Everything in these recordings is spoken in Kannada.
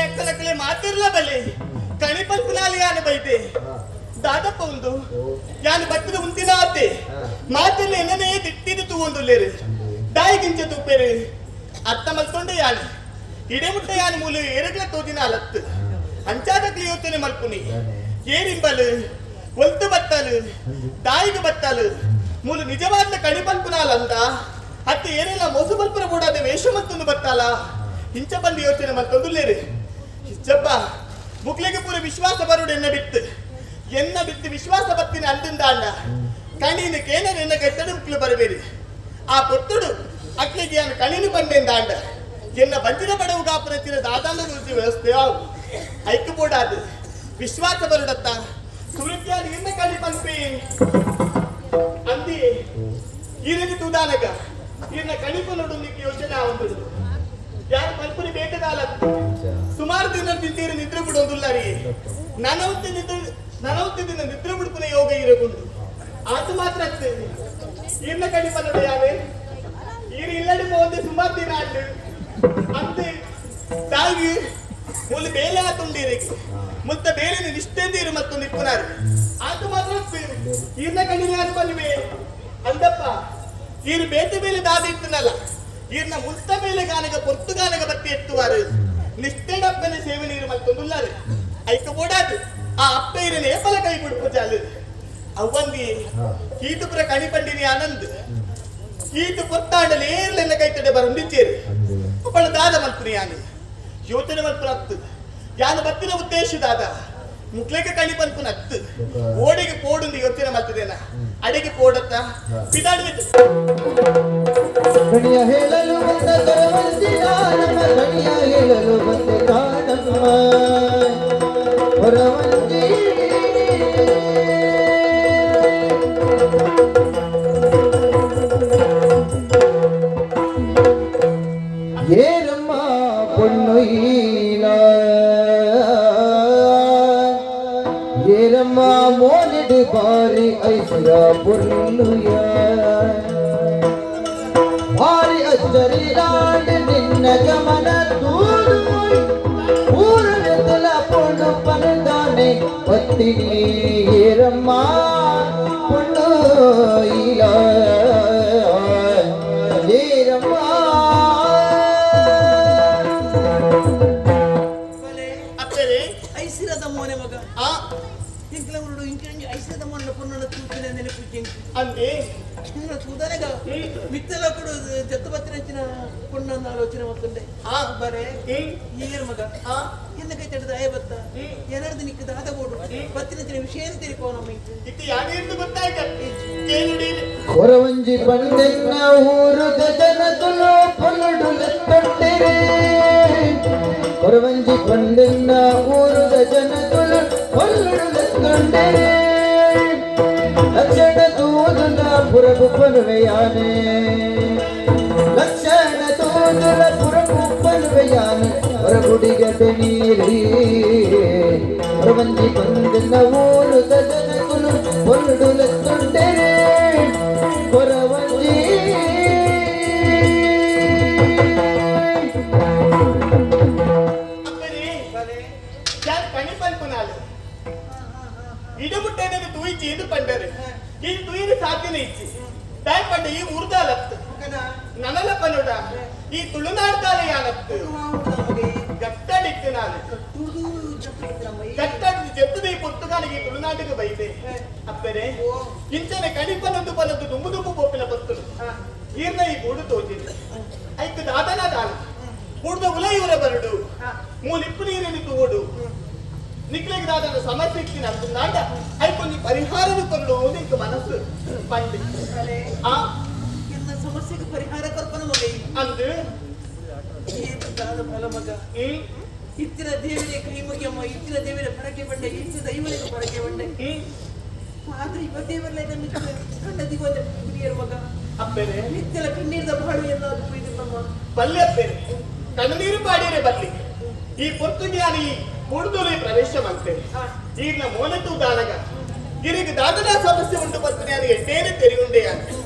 ಅಕ್ಕಲಕ್ಕಲೆ ಮಾತಿರ್ಲ ಬಲೆ ಕಣಿಪಲ್ಪನಾಲಿ ಯಾನ ಬೈತೆ ದಾದಪ್ಪ ಒಂದು ಯಾನ ಬಟ್ಟದ ಉಂತಿನ ಆತೆ ಮಾತಿಲ್ಲ ಎನ್ನನೇ ದಿಟ್ಟಿದು ತೂವೊಂದುಲ್ಲೇರು ದಾಯಿಗಿಂಚ ತೂಪೇರು ಅತ್ತ ಮಲ್ಕೊಂಡೆ ಯಾನ ಇಡೆಮುಟ್ಟ ಯಾನ ಮೂಲು ಎರಗ್ಲ ತೋದಿನ ಅಲತ್ತು ಅಂಚಾದಕ್ಲಿ ಯೋಚನೆ ಮಲ್ಪುನಿ ಏರಿಂಬಲು ಒಲ್ತು ಬತ್ತಲು ದಾಯಿಗೆ ಬತ್ತಲು ಮೂಲು ನಿಜವಾದ ಕಣಿಪಲ್ಪನಾಲಂದ ಅತ್ತೆ ಏನೆಲ್ಲ ಮೋಸು ಬಲ್ಪನ ಕೂಡಾದ ವೇಷ ಮತ್ತೊಂದು ಬತ್ತಲ್ಲ ಇಂಚ ಬಂದು ಯೋಚನೆ ಮತ್ತೊಂದುಲ್ಲೇರು ಇಚ್ಚಪ್ಪ ಮುಕ್ಲಿಗೆ ಪೂರ ವಿಶ್ವಾಸ ಬರುಡು ಎನ್ನ ಬಿತ್ತು ವಿಶ್ವಾಸ ಬತ್ತಿನ ಅಂದಿಂದ ಅಣ್ಣ ಕಣಿನ ಕೇನ ಎನ್ನ ಕೆಟ್ಟಡು ಮುಕ್ಲು ಬರಬೇಡಿ ಆ ಪೊತ್ತುಡು ಅಕ್ಲಿಗೆ ಯಾನು ಕಣಿನು ಬಂದೆಂದ ಅಂಡ ಎನ್ನ ಬಂಜಿನ ಬಡವು ಗಾಪನತ್ತಿನ ದಾದಾಂಡ ವ್ಯವಸ್ಥೆ ಐಕ್ಕು ಬೋಡಾದು ವಿಶ್ವಾಸ ಬರುಡತ್ತ ಸುರುತ್ಯಾದ ಎನ್ನ ಕಣಿ ಪಂಪಿ ಅಂದಿ ಈರನಿ ತೂದಾನಗ ಇನ್ನ ಕಣಿಪ ನೋಡಲಿಕ್ಕೆ ಯೋಚನೆ ಆವಂದು ಯಾರು ಪಂಪುನಿ ಬೇಕದಾಲ ಸುಮಾರು ದಿನ ತಿಂತೀರಿ ನಿದ್ರೆ ಬಿಡೋದಿಲ್ಲ ರೀ ನನವತ್ತು ದಿನ ನಿದ್ರೆ ಬಿಡ್ಪುನ ಯೋಗ ಇರಬಹುದು ಅದು ಮಾತ್ರ ಇನ್ನ ಕಣಿಪ ನೋಡ ಯಾವೇ ಈರು ಇಲ್ಲಡಿ ಹೋದೆ ಸುಮಾರು ದಿನ ಆண்டு ಅಂತೆ ತಾಗಿ ಮುಲ್ಲಿ ಬೇಲೆ ಆತುಂಡಿರಿ ಮುತ್ತ ಬೇರೆ ನಿಷ್ಠೆಂದಿರು ಮತ್ತೊಂದು ಇಪ್ಪನಾರು ಅದು ಮಾತ್ರ ಈರ್ನ ಕಣಿನ ಯಾರು ಬಲ್ವೇ ಅಂದಪ್ಪ ಈರು ಬೇತೆ ಮೇಲೆ ದಾದಿ ಇತ್ತನಲ್ಲ ಈರ್ನ ಮುಲ್ತ ಮೇಲೆ ಗಾನಗ ಪೊರ್ತುಗಾನಗ ಬತ್ತಿ ಎತ್ತುವಾರು ನಿಷ್ಠೆಡಪ್ಪನೆ ಸೇವೆ ನೀರು ಮತ್ತೊಂದುಲ್ಲಾರು ಐಕ ಬೋಡಾದು ಆ ಅಪ್ಪ ಇರನ ಏಪಲ ಕೈ ಬಿಡ್ಪು ಚಾಲು ಅವ್ವಂದಿ ಕೀಟುಪುರ ಕಣಿಪಂಡಿನಿ ಆನಂದ್ ಕೀಟು ಪೊತ್ತಾಂಡಲು ಏರ್ಲೆಲ್ಲ ಕೈತಡೆ ಬರಂದಿಚ್ಚೇರು ಒಬ್ಬಳ ದಾದ ಮಲ್ಪುನಿ ಯಾನು ಯೋಚನೆ ಮಲ್ಪುನ ಹತ್ತು ಯಾನು ಬತ್ತಿನ ಉದ್ದೇಶದಾದ ಮುಕ್ಲೆಗೆ ಕಣಿಪನ್ಪುನ ಹತ್ತು ಓಡಿಗೆ ಪೋಡುಂದು ಯೋಚನೆ ಮಲ್ತದೇನ ಅಡಿಗೆ ಪೋಡತ್ತ ಪಿದಾಡ್ಬೇಕು ಗಣಿಯ ಹೇಳಲು ಬಂದ ಕರವಂತಿ ನಾನಮ್ಮ ಗಣಿಯ ಹೇಳಲು ಬಂದ ಕಾನಮ್ಮ ಹೊರವಂತಿ ಏರಮ್ಮ பொன்னுயில ஏரಮ್ಮ மோனிடு பாரி ஐஸ்வர்யா பொன்னுய ಭಾರಿ ಅಚ್ಚರಿಲಾಂಡ್ ನಿನ್ನ ಗಮನ ತೂದು ಊರನೆತ್ತಲ ಪೊಣ್ಣು ಪನದಾನೆ ಪತ್ತಿನಿ ಏರಮ್ಮ ಪೊಣ್ಣು ಇಲ್ಲ ಏರಮ್ಮ ಅಪ್ಪರೇ ಐಸಿರದ ಮೋನೆ ಮಗ ಇಂಕ್ಲ ಉರುಡು ಇಂಚಂಜಿ ಐಸಿರದ ಮೋನೆ ಪೊಣ್ಣನ ತೂಕಿನ ನೆನಪು ಅಂದೆ ತೂದನೆಗ ಮಿತ್ತಲ ಕೊಡು ಜತ್ತು ಬತ್ತಿನ ಪೊಣ್ಣನ ಆಲೋಚನೆ ಮತ್ತೊಂಡೆ ಬರೇ ಏರ್ ಮಗ ಎನ್ನ ಕೈ ತಡದ ಆಯ ಬತ್ತ ಎರಡದ ನಿಕ್ಕ ದಾದ ಬೋಡು ಬತ್ತಿನ ವಿಷಯ ತಿರುಕೋ ನಮ್ಮ ಇತ್ತು ಯಾನೇಂದು ಗೊತ್ತಾಯ್ತ ಕೇಳುಡಿ ಹೊರವಂಜಿ ಪಂಡೆನ್ನ ಊರುದ ಜನತುಲು ಪೊಲ್ಲುಡುಲೆತ್ತೊಂಡಿರೆ ಹೊರವಂಜಿ ಪಂಡೆನ್ನ ಊರುದ ಜನತುಲು ಪೊಲ್ಲುಡುಲೆತ್ತೊಂಡಿರೆ ಲಕ್ಷಣ ತೂದುಲ ಪುರಗು ಪನುವೆಯಾನೆ ಲಕ್ಷಣ ತೂದುಲ ಪುರಗು ಪನುವೆಯಾನೆ ಹೊರಗುಡಿಗದೆ ನೀರಿ ಹೊರವಂಜಿ ಪಂಡೆನ್ನ ಊರುದ ಜನತುಲು ಪೊಲ್ಲುಡುಲೆತ್ತೊಂಡಿರೆ ಹೊರವಂಜಿ ಇಡುಬುಟ್ಟೇನೆ ತೂಯಿಚ್ಚಿ ಇದು ಪಂಡರು ಈ ತೂಯಿನ ಸಾಧ್ಯನೇ ಇಚ್ಚಿ ತಾಯಿ ಪಂಡ ಈ ಉರ್ದಾಲತ್ತು ನನಲ ಪನುಡ ಈ ತುಳುನಾಡ್ತಾಲೆ ಯಾನತ್ತು ಗಟ್ಟಡಿತ್ತು ನಾನು ಗಟ್ಟಡಿ ಜೆತ್ತದ ಈ ಪೊರ್ತುಗಾಲಿಗೆ ಈ ತುಳುನಾಡಿಗೆ ಬೈದೆ ಅಪ್ಪರೆ ಇಂಚನೆ ಕಣಿಪನೊಂದು ಪನದ್ದು ದುಂಬು ದುಂಬು ಪೋಪಿನ ಬತ್ತಲು ಈರ್ನ ಈ ಗೂಡು ತೋಚಿಲ್ಲ ಐಕ್ ದಾದನ ದಾನ ಕೂಡ್ದ ಉಲ ಇವರ ಬರಡು ಮೂಲಿಪ್ಪು ನೀರಿನ ತೂಡು ನಿಕ್ಲೆಗೆ ದಾದನ ಸಮಸ್ಯೆ ಇಕ್ಕಿನ ಅಂದುಂದಾಂಡ ಐಕೊಂದು ಪರಿಹಾರದ ಕೊರಡು ನಿಂಕ ಮನಸ್ಸು ಬಂಡಿ ಎಲ್ಲ ಸಮಸ್ಯೆಗೆ ಪರಿಹಾರ ಕಲ್ಪನ ಮಗ ಅಂದು ದಾದ ಫಲ ಮಗ ಇತ್ತಿನ ದೇವರೇ ಕೈ ಮುಗಿಯಮ್ಮ ಇತ್ತಿನ ದೇವರೇ ಪರಕೆ ಬಂಡೆ ಇತ್ತಿನ ದೈವನಿಗೆ ಪರಕೆ ಬಂಡೆ ಆದ್ರೆ ಇವ ದೇವರಲ್ಲ ಇದನ್ನು ಕಂಡ ದಿವಸ ಹಿರಿಯರ ಮಗ ಅಪ್ಪೇರೆ ನಿತ್ಯಲ ಕಣ್ಣೀರ್ದ ಬಾಳು ಎಲ್ಲಾದ್ರೂ ಇದು ನಮ್ಮ ಬಲ್ಲೆ ಅಪ್ಪೇರೆ ಕಣ್ಣೀರು ಪಾಡಿಯರೆ ಬಲ್ಲಿ ಈ ಪೊರ್ತುಗಿಯಾನಿ ಕೂಡ್ದೂರಿ ಪ್ರವೇಶ ಮಾಡ್ತೇವೆ ಈಗ ಮೋನತ್ತು ದಾನಗ ಗಿರಿಗೆ ದಾದನ ಸಮಸ್ಯೆ ಉಂಟು ಬರ್ತೀನಿ ಅದು ಎಟ್ಟೇನೆ ತೆರೆಯುಂಡೆ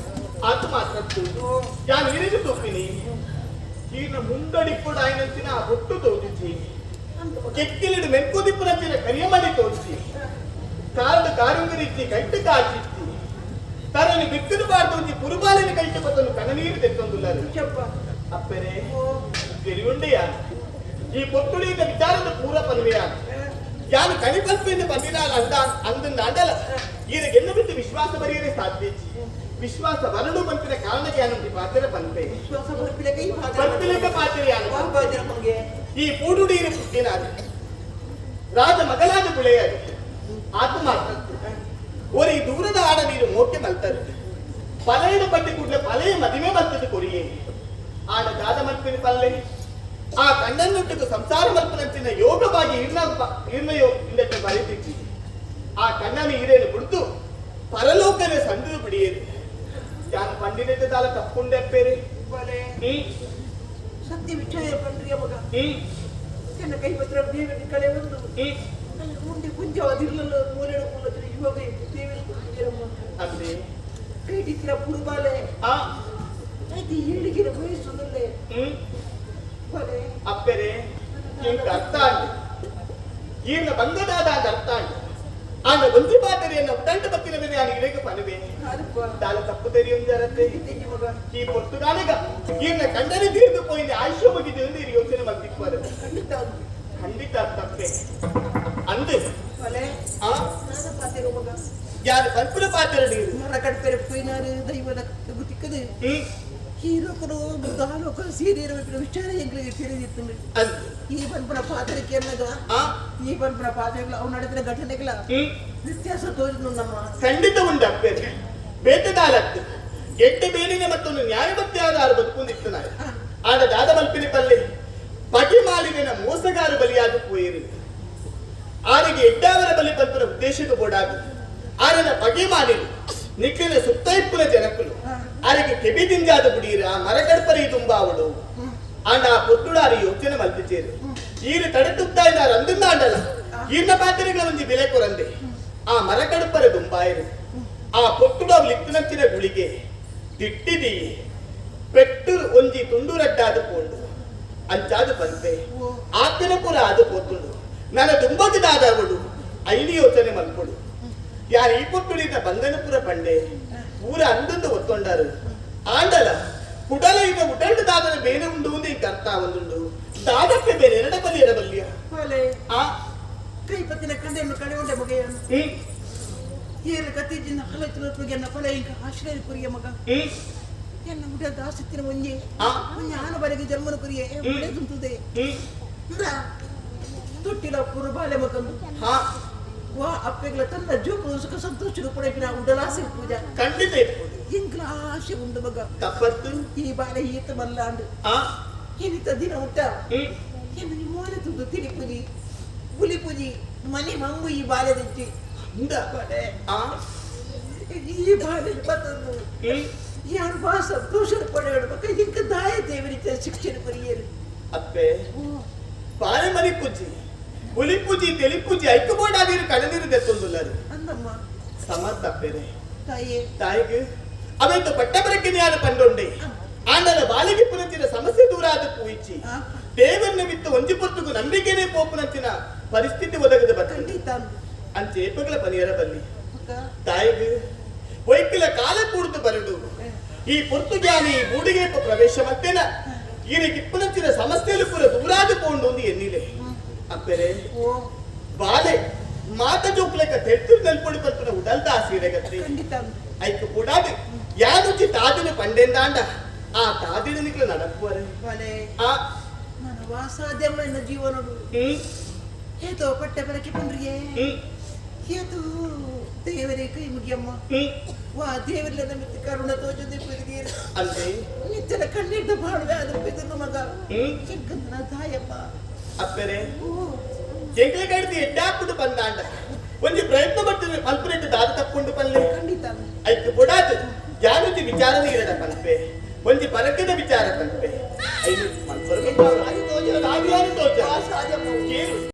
ಅದು ಮಾತ್ರ ಯಾನು ಇರಿದು ತೂಪಿನಿ ಈಗ ಮುಂದಡಿ ಕೂಡ ಆಯ್ನಂತಿನ ಹೊಟ್ಟು ತೋದಿಸಿ ಕೆಕ್ಕಿಲಿಡು ಮೆನ್ಕುದಿಪ್ಪುನಂಚಿನ ಕರಿಯಮಣಿ ತೋರಿಸಿ ಕಾರಡು ಕಾರುಂಗರಿಚ್ಚಿ ಕೈಟ್ಟು ಕಾಚಿಚ್ಚಿ ತರನಿ ಬಿಕ್ಕಲು ಬಾರ್ದು ಒಂಜಿ ಪುರುಬಾಲಿನ ಕೈಟ್ಟು ಬತ್ತನು ಕಣನೀರು ತೆತ್ತೊಂದುಲ್ಲರು ಅಪ್ಪರೇ ತೆರಿಯುಂಡೆಯ ಈ ಪೊತ್ತುಳಿಯಿಂದ ವಿಚಾರದ ಪೂರ ಪನ್ವೆಯ ಯಾನು ಕಣಿಪಲ್ಪೆಯನ್ನು ಬಂದಿನಾಲ ಅಂದ ಅಂಡಲ ಈರಗೆನ್ನ ಬಿಟ್ಟು ವಿಶ್ವಾಸ ಬರೆಯರೆ ಸಾಧ್ಯ ವಿಶ್ವಾಸ ಬರಲು ಬಂತಿನ ಕಾರಣಕ್ಕೆ ಯಾನು ಪಾತ್ರ ಪನ್ಪೆ ವಿಶ್ವಾಸ ಬರ್ಪಿಲಕ್ಕೆ ಈ ಬರ್ಪಿಲಕ ಪಾತ್ರ ಯಾನು ನಮಗೆ ಈ ಪೂಡುಡೀರು ಪುಟ್ಟಿನಾರು ರಾಜ ಮಗಲಾದ ಬಿಳೆಯಾರು ಆತ್ಮ ஒரு ದೂರದ ಆಡ ನೀರು ಮೋಕೆ ಮಲ್ತಾರೆ ಪಲೆಯನ್ನು ಪಟ್ಟಿ ಕೂಡಲೇ ಪಲೆಯ ಮದುವೆ ಮಲ್ತದ ಕೊರಿಯೇ ಆಡ ದಾದ ಮಲ್ಪಿನ ಪಲ್ಲೆ ಆ ಕಣ್ಣನ್ನುಟ್ಟಿದ್ದು ಸಂಸಾರ ಮಲ್ಪನಂಚಿನ ಯೋಗವಾಗಿ ಇರ್ನಯೋ ಇಂದಕ್ಕೆ ಬರೀತಿಚ್ಚಿ ಆ ಕಣ್ಣನ್ನು ಹಿರೇನು ಬಿಡ್ತು ಪರಲೋಕನೇ ಸಂದು ಬಿಡಿಯೇರು ಯಾನು ಪಂಡಿತ ದಾಲ ತಪ್ಪುಂಡೆ ಅಪ್ಪೇರಿ ಸತ್ಯ ವಿಷಯ ಪಂಡ್ರಿಯ ಮಗ ನನ್ನ ಕೈ ಪತ್ರ ದೇವರ ಕಳೆ ಒಂದು ಮುಂದೆ ಕುಂಜವಾದಿರ್ಲಲ್ಲ ಮೂಲೆಡು ಕುಲ್ಲದ್ರೆ ಇವಾಗ ದೇವರ ಕುಂಜರಮ್ಮ ಅಂದ್ರೆ ಕೈಟಿಕ್ಕಿರ ಪುರುಬಾಲೆ ಅದು ಹೇಳಿಗಿರ ವಯಸ್ಸುದಲ್ಲೇ ಬಲೆ ಅಪ್ಪೆರೆ ಇಂಕ ಅರ್ಥ ಅಂಡು ಈರ್ನ ಬಂಗದಾದ ಅಂದ ಅರ್ಥ ಅಂಡು ಆಂಡ ಒಂದು ಪಾತರಿಯನ್ನ ಉದಂಡ ಬತ್ತಿನ ಮೇಲೆ ನಾನು ಇರೆಗೆ ಪನವೆ ದಾಲ ತಪ್ಪು ತೆರಿಯೊಂದರತ್ತೆ ಈ ಪೊರ್ತುಗಾಲಿಗ ಈರ್ನ ಕಂಡನೆ ತೀರ್ದು ಪೋಯಿನ ಆಯುಷ್ಯ ಬಗ್ಗೆ ಇರು ಯೋಚನೆ ಮಲ್ತಿಕ್ವಾರ ಖಂಡಿತ ತಪ್ಪೆ ಅಂದು ಬಲೆ ನಾನು ಪಾತಿರೋ ಮಗ ಯಾರು ಪಂಪುನ ಪಾತ್ರ ನೀರು ಮರ ಕಟ್ಪೆರೆ ಪೋಯಿನಾರು ದೈವದ ಗುತ್ತಿಕ್ಕದು ಹೀರೋಕರು ದಾಲೋಕರು ಸೇರಿರಬೇಕು ವಿಚಾರ ಎಂಗಳಿಗೆ ತಿಳಿದಿತ್ತು ಅಂದು ಈ ಪಂಪನ ಪಾತ್ರಕ್ಕೆ ಅನ್ನಗ ಈ ಪಂಪನ ಪಾತ್ರಗಳ ಅವು ನಡೆದಿನ ಘಟನೆಗಳ ವ್ಯತ್ಯಾಸ ತೋರಿದ್ರು ನಮ್ಮ ಖಂಡಿತ ಉಂಟು ಅಪ್ಪೆರೆ ಬೇಟದಾಲತ್ತು ಎಡ್ಡೆ ಬೇಲಿನ ಮತ್ತೊಂದು ನ್ಯಾಯಬದ್ಧವಾದ ಆರು ಬದುಕೊಂಡಿತ್ತು ನಾನು ಆಡ ದಾದ ಮಲ್ಪಿನ ಪಲ್ಲೆ ಪಟಿ ಮಾಲಿನ ಮೋಸಗಾರ ಬಲಿಯಾದ ಪೋಯಿರು ಆರಿಗೆ ಎಡ್ಡಾವರ ಬಲಿ ಪಲ್ಪನ ಉದ್ದೇಶಕ್ಕೆ ಬೋಡಾದು ಆರನ ಪಟಿ ಮಾಲಿನ ನಿಕ್ಲಿನ ಸುತ್ತ ಇಪ್ಪುನ ಜನಕ್ಕಲು ಆರಿಗೆ ಕೆಬಿ ತಿಂಜಾದ ಬಿಡೀರ ಆ ಮರಗಡ್ಪರಿ ತುಂಬಾ ಅವಳು ಆಂಡ ಆ ಪೊತ್ತುಡಾರಿ ಯೋಚನೆ ಮಲ್ಪಿಚೇರು ಈರು ತಡೆತುತ್ತಾ ಇದ್ದಾರ ಅಂದಿನ ಆಂಡಲ ಈರ್ನ ಪಾತ್ರೆಗಳ ಒಂಜಿ ಬೆಲೆ ಕೊರಂದೆ ಆ ಮರಗಡ್ಪರ ದುಂಬಾಯಿರು ಆ ಪೊತ್ತುಡವ್ ಲಿತ್ತುನಂಚಿನ ಗುಳಿಗೆ ತಿಟ್ಟಿದಿ ಪೆಟ್ಟು ಒಂಜಿ ತುಂಡುರಡ್ಡಾದ ಪೋಂಡು ಅಂಚಾದ ಬಂತೆ ಆತನ ಪುರ ಅದು ಪೋತುಂಡು ನನ್ನ ದುಂಬಗದಾದ ಅವಳು ಐಲಿ ಯೋಚನೆ ಮಲ್ಕೊಡು ಯಾರು ಈ ಪೊಟ್ಟುಡಿದ ಬಂಧನಪುರ ಪಂಡೆ ಪೂರ ಅಂದಂದು ಒತ್ತೊಂಡಾರು ಆಂಡಲ ಕುಡಲ ಈಗ ಉಡಂಡು ದಾದನ ಬೇರೆ ಉಂಡು ಅಂತ ಈಗ ಅರ್ಥ ಒಂದುಂಡು ದಾದಕ್ಕೆ ಬೇರೆ ಎರಡ ಬಲಿ ಎರಬಲ್ಲಿಯ ಕೈ ಪತ್ತಿನ ಕಂಡೆಯನ್ನು ಕಳೆಯುಂಡೆ ಮಗೆಯನ್ನು ಏಳು ಕತ್ತಿಜಿನ ಹಲಚುಲತ್ವಗೆ ಎನ್ನ ಫಲ ಈಗ ಆಶ್ರಯ ಕುರಿಯ ಮಗ ಎನ್ನ ಉಡ ದಾಸತ್ತಿನ ಒಂಜೆ ಆನ ಬರೆಗೆ ಜನ್ಮನ ಕುರಿಯೇ ಉಂಟುದೆ ತೊಟ್ಟಿಲ ಪುರುಬಾಲೆ ಮಗಂದು ವಾ ಅಪ್ಪೆಗಳ ತನ್ನ ಜೋಕು ಸುಖ ಸಂತೋಷ ಪಡೆಗಿನ ಉಡಲಾಸೆ ಪೂಜಾ ಖಂಡಿತ ಇಂಗ್ಲ ಆಸೆ ಉಂಡು ಮಗ ತಪ್ಪತ್ತು ಈ ಬಾಲೆ ಈತ ಮಲ್ಲಾಂಡು ಏನಿತ ದಿನ ಊಟ ಏನು ಮೋನೆ ತುದು ತಿಳಿ ಪುಲಿ ಪೂಜಿ ಮನೆ ಮಂಗು ಈ ಬಾಲೆ ದಿಚ್ಚಿ ಬಾಲೆ ಈ ಬಾಲೆ ಬತ್ತಂದು ಯಾರು ಬಾ ಸಂತೋಷ ಪಡೆಯೋಡು ಮಗ ಇಂಕ ದಾಯ ದೇವರಿತ ಶಿಕ್ಷಣ ಪರಿಯರು ಅಪ್ಪೆ ಬಾಳೆ ಮರಿ ಪೂಜಿ ಹುಲಿ ಪೂಜಿ ತೆಲಿ ಪೂಜಿ ಐಕು ಬೋಡಾದಿರು ಕಣನೀರು ತೆತ್ತೊಂದುಲ್ಲರು ಅಂದಮ್ಮ ಸಮರ್ಥ ಅಪ್ಪೆರೆ ತಾಯೇ ತಾಯಿಗೆ ಅವೆಂತ ಪಟ್ಟಬರಕ್ಕೆ ಜ್ಞಾನ ಪಂಡೊಂಡೆ ಆಂಡಲ ಬಾಲಿಗೆ ಪುನಂಚಿನ ಸಮಸ್ಯೆ ದೂರ ಆದ ಪೂಯಿಚ್ಚಿ ದೇವರನ್ನ ಬಿತ್ತು ಒಂಜಿ ಪೊರ್ತುಗು ನಂಬಿಕೆನೇ ಪೋಪುನಂಚಿನ ಪರಿಸ್ಥಿತಿ ಒದಗದ ಬರ್ತದೆ ಅಂಚೇಪಗಳ ಪನಿಯರ ಬಲ್ಲಿ ತಾಯಿಗೆ ವೈಕಲ ಕಾಲ ಕೂಡ್ದು ಬರಡು ಈ ಪೊರ್ತುಗ್ಯಾನಿ ಬೂಡಿಗೆ ಪ್ರವೇಶ ಮತ್ತೇನ ಈರಿಗೆ ಇಪ್ಪನಂಚಿನ ಸಮಸ್ಯೆಲು ಪುರ ದೂರಾದ ಪೋಂಡು ಒಂದು ಎನ್ನಿಲೆ ಅಪ್ಪೆರೆ ಬಾಲೆ ಮಾತ ಜೋಕ್ಲೆಕ ತೆತ್ತು ನೆಲ್ಪೊಡಿ ಪಲ್ಪನ ಉಡಲ್ದ ಆಸೀರೆಗತ್ತೆ ಐಕು ಕೂಡಾದು ಯಾದುಚ್ಚಿ ತಾದಿನ ಪಂಡೆಂದಾಂಡ ಆ ತಾದಿನ ನಿಕ್ಲ ನಡಪುವರೆ ನನ್ನ ವಾಸಾದ್ಯಮ್ಮ ಎನ್ನ ಜೀವನಡು ಏತೋ ಪಟ್ಟೆ ಬರಕ್ಕೆ ಪಂಡ್ರಿಯೇ ಏತು ದೇವರೇ ಕೈ ಮುಗಿಯಮ್ಮ ವಾ ದೇವರಲ್ಲ ನಮಗೆ ಕರುಣ ತೋಜದೆ ಪುರಿದೀರ ಅಂದ್ರೆ ನಿತ್ಯನ ಕಣ್ಣಿಟ್ಟ ಬಾಳುವೆ ಅದ್ರ ಬಿದ್ದು ಮಗ ಚಿಕ್ಕಂದನ ತಾಯಮ್ಮ ಅಪ್ಪೆರೆ ಎಂಗ್ಲೆ ಕಡ್ತಿ ಎಡ್ಡಾಕ್ಬಿಟ್ಟು ಬಂದಾಂಡ ಒಂಜಿ ಪ್ರಯತ್ನ ಪಟ್ಟು ಮಲ್ಪುರೆಟ್ಟು ದಾದ ತಕ್ಕೊಂಡು ಪಲ್ಲೆ ಖಂಡಿತ ಐಕು ಬುಡಾತು ಯಾನುಜಿ ವಿಚಾರನೇ ಇರಡ ಪಲ್ಪೆ ಒಂಜಿ ಪರಕದ ವಿಚಾರ ಪಲ್ಪೆ ಐದು ಮಲ್ಪುರ ತೋಜ